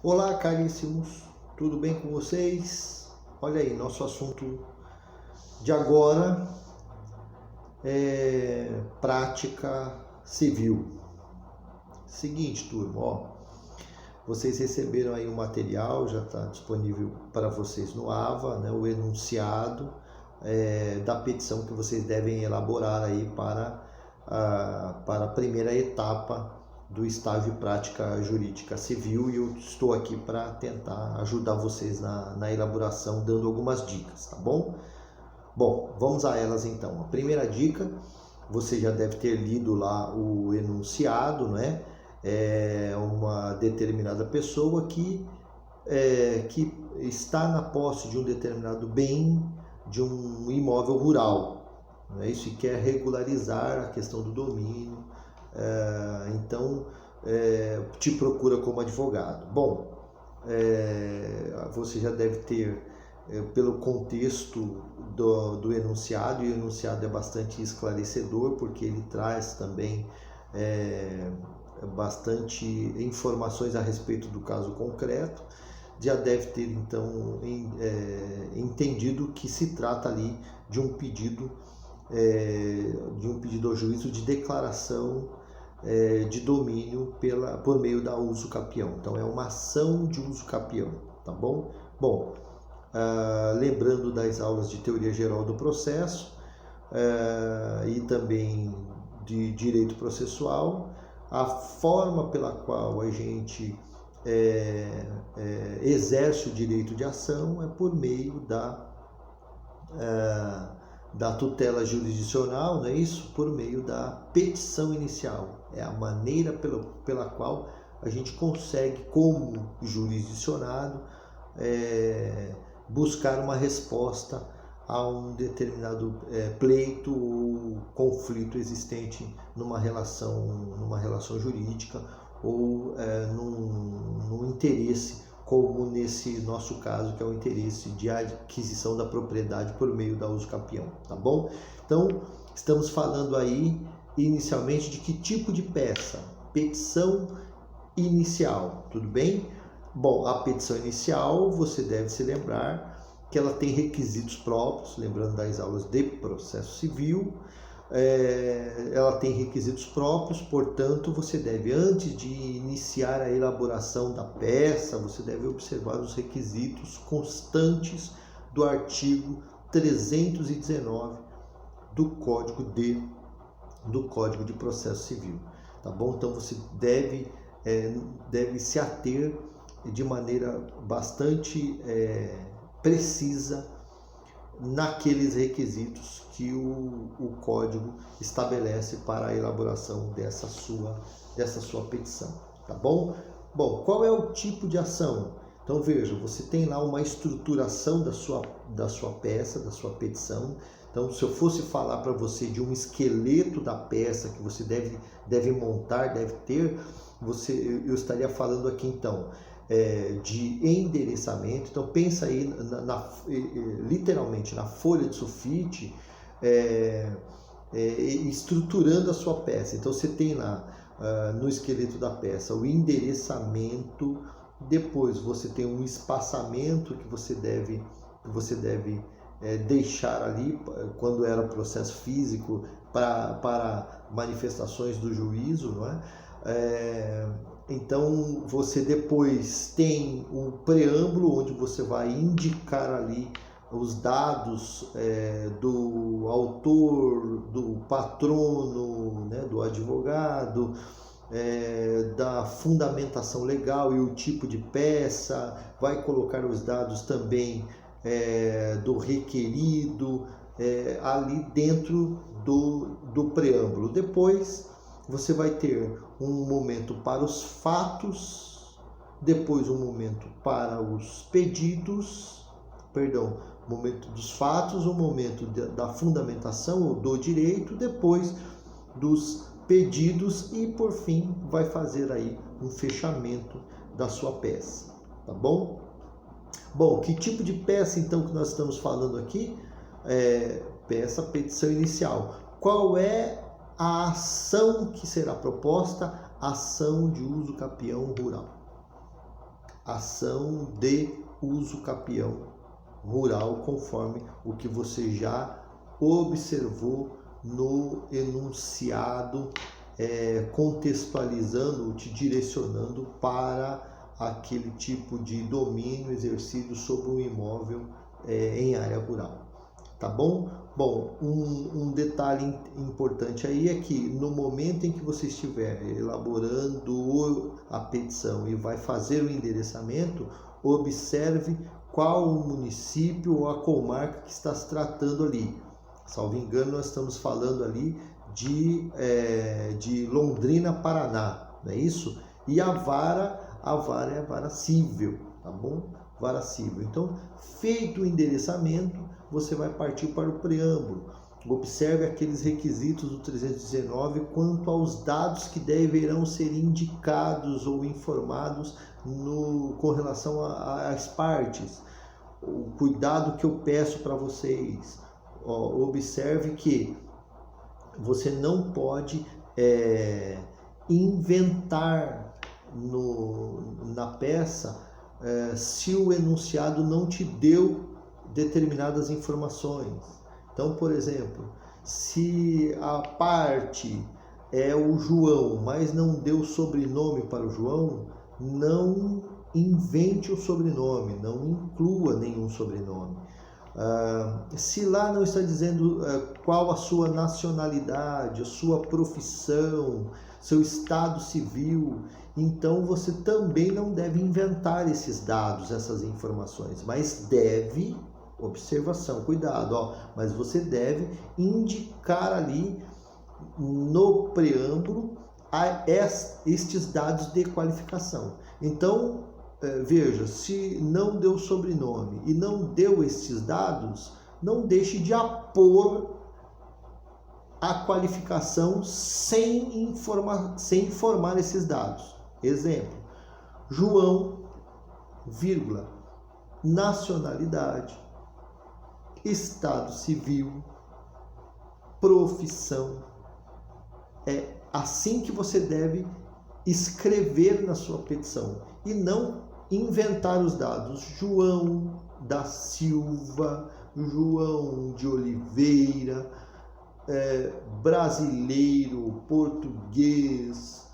Olá, caríssimos, tudo bem com vocês? Olha aí, nosso assunto de agora é prática civil. Seguinte, turma, vocês receberam aí o material, já está disponível para vocês no AVA, né, o enunciado da petição que vocês devem elaborar aí para a primeira etapa do estágio de prática jurídica civil, e eu estou aqui para tentar ajudar vocês na elaboração, dando algumas dicas, tá bom? Bom, vamos a elas então. A primeira dica, você já deve ter lido lá o enunciado, né? É uma determinada pessoa que está na posse de um determinado bem, de um imóvel rural, não é isso? E quer regularizar a questão do domínio, então te procura como advogado. Bom, você já deve ter, pelo contexto do enunciado, e o enunciado é bastante esclarecedor, porque ele traz também bastante informações a respeito do caso concreto. Já deve ter então entendido que se trata ali de um pedido ao juízo de declaração de domínio por meio da uso capião. Então é uma ação de uso capião, tá bom? Bom, lembrando das aulas de teoria geral do processo e também de direito processual, a forma pela qual a gente exerce o direito de ação é por meio da tutela jurisdicional, não é isso? Por meio da petição inicial. É a maneira pela qual a gente consegue, como jurisdicionado, buscar uma resposta a um determinado pleito ou conflito existente numa relação jurídica ou num interesse, como nesse nosso caso, que é o interesse de aquisição da propriedade por meio da uso capião, tá bom? Então, estamos falando aí inicialmente de que tipo de peça? Petição inicial, tudo bem? Bom, a petição inicial, você deve se lembrar que ela tem requisitos próprios, lembrando das aulas de processo civil, ela tem requisitos próprios, portanto, você deve, antes de iniciar a elaboração da peça, você deve observar os requisitos constantes do artigo 319 do Código de Processo Civil, tá bom? Então você deve se ater de maneira bastante precisa naqueles requisitos que o código estabelece para a elaboração dessa sua petição, tá bom? Bom, qual é o tipo de ação? Então veja, você tem lá uma estruturação da sua peça, da sua petição. Então, se eu fosse falar para você de um esqueleto da peça que você deve montar, deve ter, eu estaria falando aqui então de endereçamento. Então pensa aí literalmente na folha de sulfite, estruturando a sua peça. Então você tem lá no esqueleto da peça o endereçamento, depois você tem um espaçamento que você deve deixar ali quando era processo físico para manifestações do juízo, não é? Então você depois tem um preâmbulo onde você vai indicar ali os dados do autor, do patrono, né, do advogado, da fundamentação legal e o tipo de peça, vai colocar os dados também do requerido ali dentro do preâmbulo. Depois você vai ter um momento para os fatos, depois um momento para os pedidos, momento dos fatos, um momento da fundamentação ou do direito, depois dos pedidos e, por fim, vai fazer aí um fechamento da sua peça, tá bom? Bom, que tipo de peça então que nós estamos falando aqui? Peça petição inicial. Qual é a ação que será proposta? Ação de uso capião rural. ação de uso capião rural, conforme o que você já observou no enunciado, contextualizando, te direcionando para aquele tipo de domínio exercido sobre um imóvel em área rural. Tá bom? Bom, um detalhe importante aí é que no momento em que você estiver elaborando a petição e vai fazer o endereçamento, observe qual o município ou a comarca que está se tratando ali. Salvo engano, nós estamos falando ali de Londrina, Paraná, não é isso? E a vara é a vara civil, tá bom? Vara civil. Então, feito o endereçamento, você vai partir para o preâmbulo. Observe aqueles requisitos do 319 quanto aos dados que deverão ser indicados ou informados com relação às partes. O cuidado que eu peço para vocês. Observe que você não pode inventar na peça se o enunciado não te deu determinadas informações. Então, por exemplo, se a parte é o João, mas não deu sobrenome para o João, não invente o sobrenome, não inclua nenhum sobrenome. Se lá não está dizendo qual a sua nacionalidade, a sua profissão, seu estado civil, então você também não deve inventar esses dados, essas informações, mas deve, observação, cuidado, mas você deve indicar ali no preâmbulo estes dados de qualificação. Então, veja, se não deu sobrenome e não deu estes dados, não deixe de apor a qualificação sem informar esses dados. Exemplo, João, vírgula, nacionalidade, estado civil, profissão. É assim que você deve escrever na sua petição e não inventar os dados. João da Silva, João de Oliveira, brasileiro, português,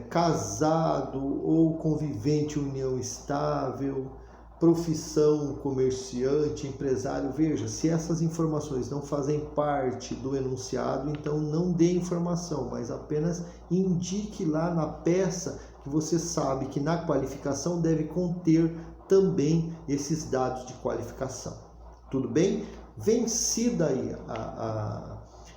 casado ou convivente, união estável, profissão, comerciante, empresário. Veja, se essas informações não fazem parte do enunciado, então não dê informação, mas apenas indique lá na peça que você sabe que na qualificação deve conter também esses dados de qualificação. Tudo bem? Vencida aí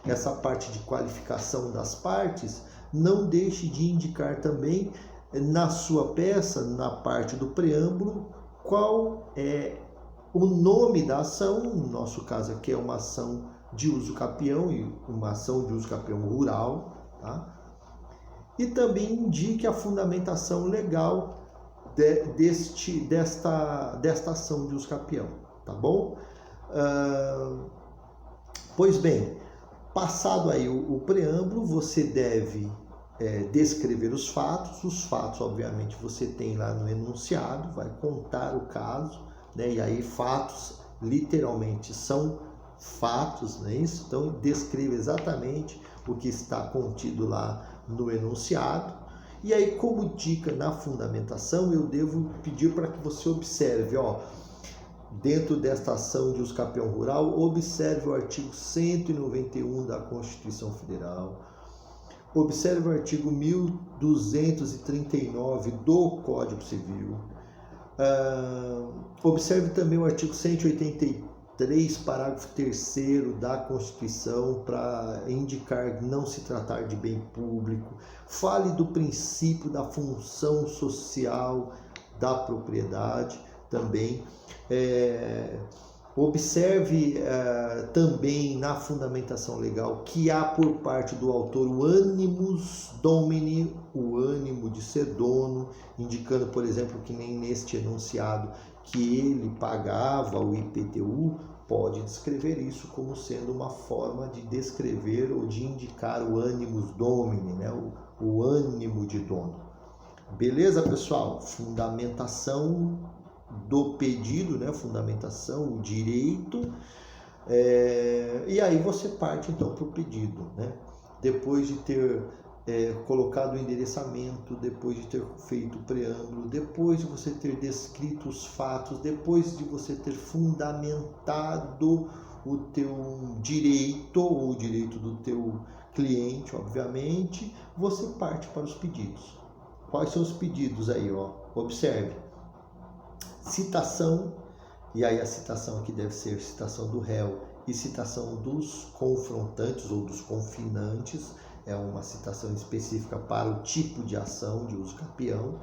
essa parte de qualificação das partes, não deixe de indicar também na sua peça, na parte do preâmbulo, qual é o nome da ação. No nosso caso aqui é uma ação de uso capião e uma ação de uso capião rural, tá? E também indique a fundamentação legal desta ação de uso capião, tá bom? Pois bem, passado aí o preâmbulo, você deve descrever os fatos. Os fatos, obviamente, você tem lá no enunciado, vai contar o caso, né? E aí fatos, literalmente, são fatos, não é isso? Então, descreva exatamente o que está contido lá no enunciado. E aí, como dica na fundamentação, eu devo pedir para que você observe, dentro desta ação de uso capião rural, observe o artigo 191 da Constituição Federal, observe o artigo 1239 do Código Civil, observe também o artigo 183, parágrafo 3º da Constituição, para indicar não se tratar de bem público. Fale do princípio da função social da propriedade também. Observe também na fundamentação legal que há por parte do autor o animus domini, o ânimo de ser dono, indicando, por exemplo, que nem neste enunciado que ele pagava o IPTU, pode descrever isso como sendo uma forma de descrever ou de indicar o animus domini, né? o ânimo de dono. Beleza, pessoal? Fundamentação do pedido, né? Fundamentação, o direito. E aí você parte então para o pedido, né? Depois de ter colocado o endereçamento, depois de ter feito o preâmbulo, depois de você ter descrito os fatos, depois de você ter fundamentado o teu direito, ou o direito do teu cliente, obviamente, você parte para os pedidos. Quais são os pedidos aí, ó? Observe. Citação, e aí a citação aqui deve ser citação do réu e citação dos confrontantes ou dos confinantes, é uma citação específica para o tipo de ação de uso capião.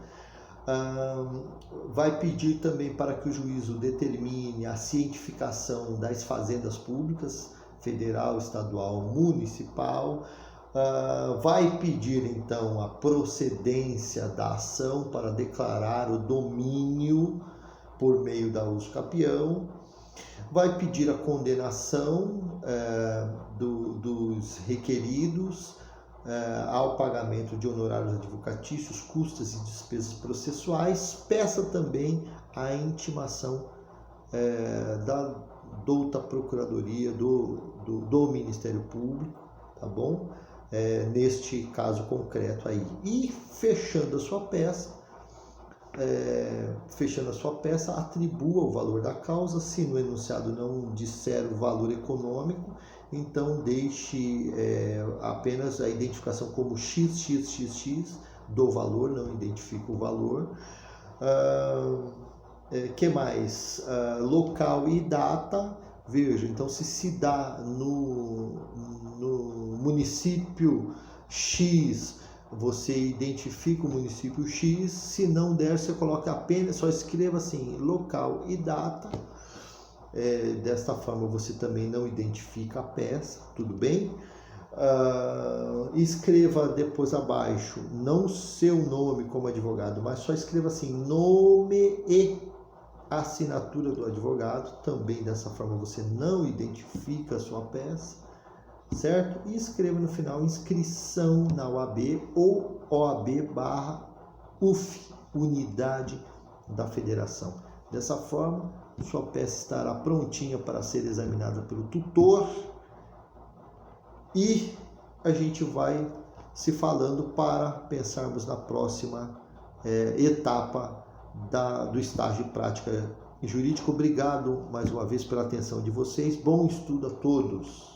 Vai pedir também para que o juízo determine a cientificação das fazendas públicas, federal, estadual, municipal. Vai pedir então a procedência da ação para declarar o domínio por meio da uso capião, vai pedir a condenação dos requeridos ao pagamento de honorários advocatícios, custas e despesas processuais. Peça também a intimação da douta procuradoria do Ministério Público, tá bom? Neste caso concreto aí. E fechando a sua peça, atribua o valor da causa. Se no enunciado não disser o valor econômico, então deixe apenas a identificação como XXXX do valor, não identifica o valor. Que mais? Local e data. Veja, então se dá no município X, você identifica o município X. Se não der, você coloca apenas, só escreva assim, local e data. Desta forma você também não identifica a peça, tudo bem? Escreva depois abaixo, não seu nome como advogado, mas só escreva assim, nome e assinatura do advogado. Também dessa forma você não identifica a sua peça, certo? E escreva no final inscrição na OAB ou OAB/UF, Unidade da Federação. Dessa forma, sua peça estará prontinha para ser examinada pelo tutor e a gente vai se falando para pensarmos na próxima etapa do estágio de prática jurídica. Obrigado mais uma vez pela atenção de vocês. Bom estudo a todos.